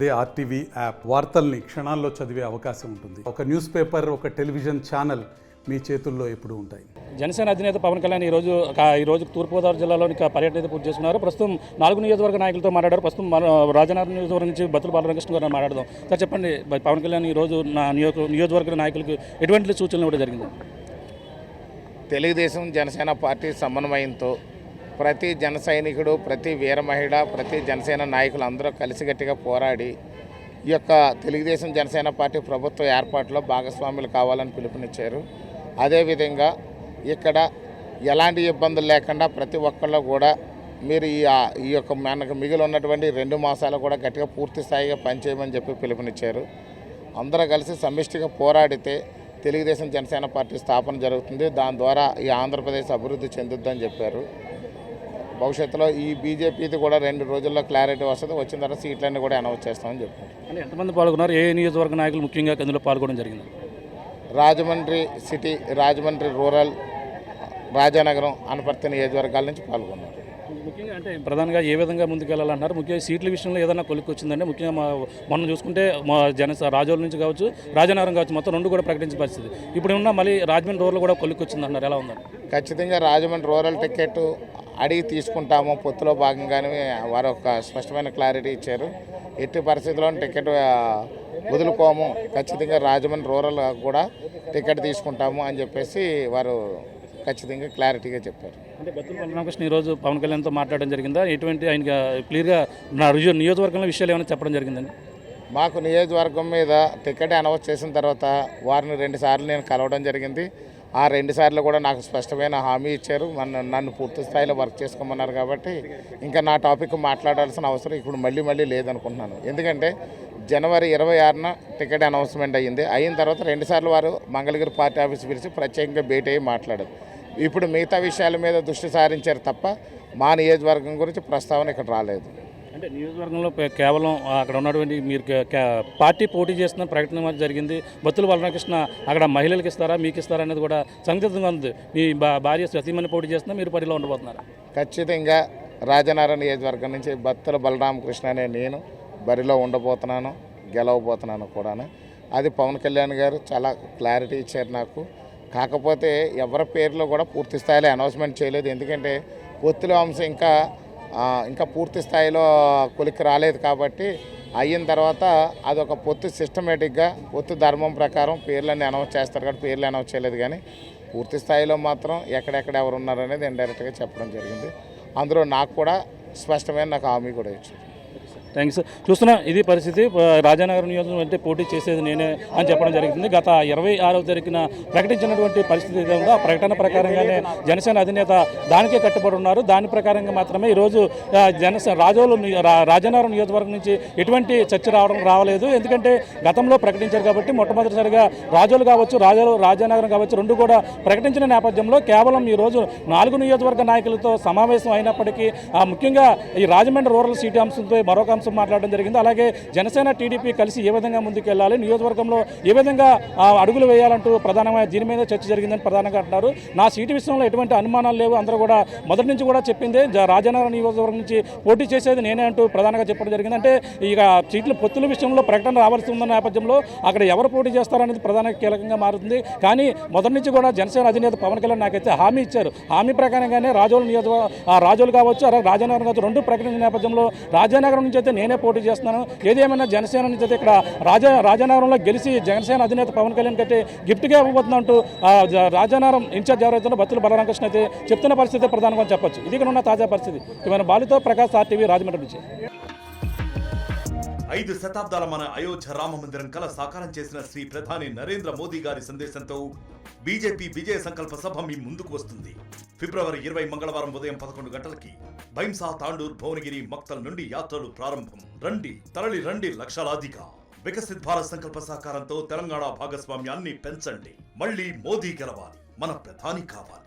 అదే RTV app వార్తల్ని క్షణాల్లో చదివే అవకాశం ఉంటుంది. ఒక న్యూస్ పేపర్, ఒక టెలివిజన్ ఛానల్ మీ చేతుల్లో ఎప్పుడూ ఉంటాయి. జనసేన అధినేత పవన్ కళ్యాణ్ ఈరోజు తూర్పుగోదావరి జిల్లాలోని పర్యటన పూర్తి చేసుకున్నారు. ప్రస్తుతం 4 నియోజకవర్గ నాయకులతో మాట్లాడారు. ప్రస్తుతం రాజనగరం నియోజకవర్గం నుంచి బత్తుల బాలరామకృష్ణ గారు మాట్లాడదాం. సార్ చెప్పండి, పవన్ కళ్యాణ్ ఈరోజు నా నియోజకవర్గ నాయకులకు ఎటువంటి సూచనలు కూడా జరిగింది? తెలుగుదేశం జనసేన పార్టీ సమన్వయంతో ప్రతి జన సైనికుడు, ప్రతి వీర మహిళ, ప్రతి జనసేన నాయకులు అందరూ కలిసిగట్టిగా పోరాడి ఈ యొక్క తెలుగుదేశం జనసేన పార్టీ ప్రభుత్వ ఏర్పాటులో భాగస్వాములు కావాలని పిలుపునిచ్చారు. అదేవిధంగా ఇక్కడ ఎలాంటి ఇబ్బందులు లేకుండా ప్రతి ఒక్కళ్ళు కూడా మీరు ఈ యొక్క మనకు మిగిలి ఉన్నటువంటి 2 మాసాలు కూడా గట్టిగా పూర్తి స్థాయిగా పనిచేయమని చెప్పి పిలుపునిచ్చారు. అందరూ కలిసి సమిష్టిగా పోరాడితే తెలుగుదేశం జనసేన పార్టీ స్థాపన జరుగుతుంది. దాని ద్వారా ఈ ఆంధ్రప్రదేశ్ అభివృద్ధి చెందుద్దని చెప్పారు. భవిష్యత్తులో ఈ బీజేపీది కూడా 2 రోజుల్లో క్లారిటీ వస్తుంది. వచ్చిన తర్వాత సీట్లన్నీ కూడా అనౌన్స్ చేస్తామని చెప్పారు. అంటే ఎంతమంది పాల్గొన్నారు? ఏ నియోజకవర్గ నాయకులు ముఖ్యంగా ఇందులో పాల్గొనడం జరిగింది? రాజమండ్రి సిటీ, రాజమండ్రి రూరల్, రాజానగరం, అనపర్తి నియోజకవర్గాల నుంచి పాల్గొన్నారు. ముఖ్యంగా అంటే ప్రధానంగా ఏ విధంగా ముందుకెళ్లాలన్నారు? ముఖ్యంగా సీట్ల విషయంలో ఏదైనా కొలిక్కి వచ్చిందంటే ముఖ్యంగా మొన్న చూసుకుంటే మా రాజోల నుంచి కావచ్చు, రాజానగరం కావచ్చు, మొత్తం 2 కూడా ప్రకటించిన పరిస్థితి. ఇప్పుడు ఉన్న మళ్ళీ రాజమండ్రి రూరల్ కూడా కొలిక్కి వచ్చిందన్నారు. ఎలా ఉందండి? ఖచ్చితంగా రాజమండ్రి రూరల్ టికెట్ అడిగి తీసుకుంటాము. పొత్తులో భాగంగానే వారు ఒక స్పష్టమైన క్లారిటీ ఇచ్చారు. ఎట్టి పరిస్థితుల్లో టికెట్ వదులుకోము, ఖచ్చితంగా రాజమండ్రి రూరల్ కూడా టికెట్ తీసుకుంటాము అని చెప్పేసి వారు ఖచ్చితంగా క్లారిటీగా చెప్పారు. అంటే బత్తుల బాలరామకృష్ణ ఈరోజు పవన్ కళ్యాణ్తో మాట్లాడడం జరిగిందా? ఎటువంటి ఆయన క్లియర్గా నా నియోజకవర్గంలో విషయాలు ఏమైనా చెప్పడం జరిగిందండి? మాకు నియోజకవర్గం మీద టికెట్ అనౌన్స్ చేసిన తర్వాత వారిని 2 సార్లు నేను కలవడం జరిగింది. ఆ 2 సార్లు కూడా నాకు స్పష్టమైన హామీ ఇచ్చారు. నన్ను పూర్తి స్థాయిలో వర్క్ చేసుకోమన్నారు. కాబట్టి ఇంకా నా టాపిక్ మాట్లాడాల్సిన అవసరం ఇప్పుడు మళ్ళీ లేదనుకుంటున్నాను. ఎందుకంటే జనవరి 26న టికెట్ అనౌన్స్మెంట్ అయ్యింది. అయిన తర్వాత 2 సార్లు వారు మంగళగిరి పార్టీ ఆఫీస్ పిలిచి ప్రత్యేకంగా భేటీ అయ్యి మాట్లాడారు. ఇప్పుడు మిగతా విషయాల మీద దృష్టి సారించారు తప్ప మా నియోజకవర్గం గురించి ప్రస్తావన ఇక్కడ రాలేదు. అంటే నియోజకవర్గంలో కేవలం అక్కడ ఉన్నటువంటి మీరు పార్టీ పోటీ చేస్తున్న ప్రకటన జరిగింది. బత్తుల బాలరామకృష్ణ అక్కడ మహిళలకు ఇస్తారా, మీకు ఇస్తారా అనేది కూడా సందిగ్ధంగా ఉంది. మీ భార్య సతీమణి పోటీ చేస్తున్నా, మీరు పరిలో ఉండబోతున్నారు? ఖచ్చితంగా రాజనగరం నియోజకవర్గం నుంచి బత్తుల బలరామకృష్ణ అనే నేను బరిలో ఉండబోతున్నాను, గెలవబోతున్నాను కూడా. అది పవన్ కళ్యాణ్ గారు చాలా క్లారిటీ ఇచ్చారు నాకు. కాకపోతే ఎవరి పేర్లో కూడా పూర్తి స్థాయిలో అనౌన్స్మెంట్ చేయలేదు. ఎందుకంటే పొత్తుల అంశం ఇంకా పూర్తి స్థాయిలో కొలిక్కి రాలేదు. కాబట్టి అయిన తర్వాత అదొక పొత్తు సిస్టమేటిక్గా పొత్తు ధర్మం ప్రకారం పేర్లన్నీ అనౌన్స్ చేస్తారు. కాబట్టి పేర్లు అనౌన్స్ చేయలేదు. కానీ పూర్తి స్థాయిలో మాత్రం ఎక్కడెక్కడ ఎవరు ఉన్నారనేది ఇండైరెక్ట్గా చెప్పడం జరిగింది. అందులో నాకు కూడా స్పష్టమైన నాకు హామీ కూడా ఇచ్చారు. థ్యాంక్స్. చూస్తున్నా ఇది పరిస్థితి. రాజానగరం నియోజకవర్గం అంటే పోటీ చేసేది నేనే అని చెప్పడం జరుగుతుంది. గత 26వ తారీఖున ప్రకటించినటువంటి పరిస్థితి ఏదో ఆ ప్రకటన ప్రకారంగానే జనసేన అధినేత దానికే కట్టుబడి ఉన్నారు. దాని ప్రకారంగా మాత్రమే ఈరోజు రాజానగరం నియోజకవర్గం నుంచి ఎటువంటి చర్చ రావలేదు. ఎందుకంటే గతంలో ప్రకటించారు కాబట్టి మొట్టమొదటిసారిగా రాజోలు కావచ్చు, రాజానగరం కావచ్చు 2 కూడా ప్రకటించిన నేపథ్యంలో కేవలం ఈరోజు 4 నియోజకవర్గ నాయకులతో సమావేశం అయినప్పటికీ ముఖ్యంగా ఈ రాజమండ్రి రూరల్ సీటు అంశంతో మరొక అంశం మాట్లాడడం జరిగింది. అలాగే జనసేన టీడీపీ కలిసి ఏ విధంగా ముందుకెళ్లాలి, నియోజకవర్గంలో ఏ విధంగా అడుగులు వేయాలంటూ ప్రధానమైన దీని మీద చర్చ జరిగిందని ప్రధానంగా అంటున్నారు. నా సీటు విషయంలో ఎటువంటి అనుమానాలు లేవు, అందరూ కూడా మొదటి నుంచి కూడా చెప్పిందే రాజానగరం నియోజకవర్గం నుంచి పోటీ చేసేది నేనే అంటూ ప్రధానంగా చెప్పడం జరిగింది. అంటే ఇక సీట్ల పొత్తుల విషయంలో ప్రకటన రావాల్సి ఉన్న నేపథ్యంలో అక్కడ ఎవరు పోటీ చేస్తారనేది ప్రధాన కీలకంగా మారుతుంది. కానీ మొదటి నుంచి కూడా జనసేన అధినేత పవన్ కళ్యాణ్ నాకైతే హామీ ఇచ్చారు. హామీ ప్రకారంగానే రాజోలు కావచ్చు, రాజానగరం కావచ్చు 2 ప్రకటించిన నేపథ్యంలో రాజానగరం నుంచి అయితే నేనే పోటీ చేస్తున్నాను. ఏదేమైనా జనసేన నుంచి అయితే ఇక్కడ రాజానగరంలో గెలిచి జనసేన అధినేత పవన్ కళ్యాణ్ కంటే గిఫ్ట్గా ఇవ్వబోతున్నట్టు రాజానగరం ఇన్ఛార్జ్ ఎవరైతే బత్తుల బాలరామకృష్ణ అయితే చెప్తున్న పరిస్థితి ప్రధానంగా చెప్పొచ్చు. ఇది ఉన్న తాజా పరిస్థితి. ఇవన్న బాలుతో ప్రకాష్, RTV రాజమండ్రి నుంచి. 5 శతాబ్దాల మన అయోధ్య రామ మందిరం కల సాకారం చేసిన శ్రీ ప్రధాని నరేంద్ర మోదీ గారి సందేశంతో బీజేపీ విజయ సంకల్ప సభ మీ ముందుకు వస్తుంది. ఫిబ్రవరి 20 మంగళవారం ఉదయం 11 గంటలకి భైంసా, తాండూర్, భువనగిరి, మక్తల్ నుండి యాత్రలు ప్రారంభం. రండి, తరలి రండి లక్షలాదిగా. వికసిత్ భారత్ సంకల్ప సాకారంతో తెలంగాణ భాగస్వామ్యాన్ని పెంచండి. మళ్ళీ మోదీ గెలవాలి, మన ప్రధాని కావాలి.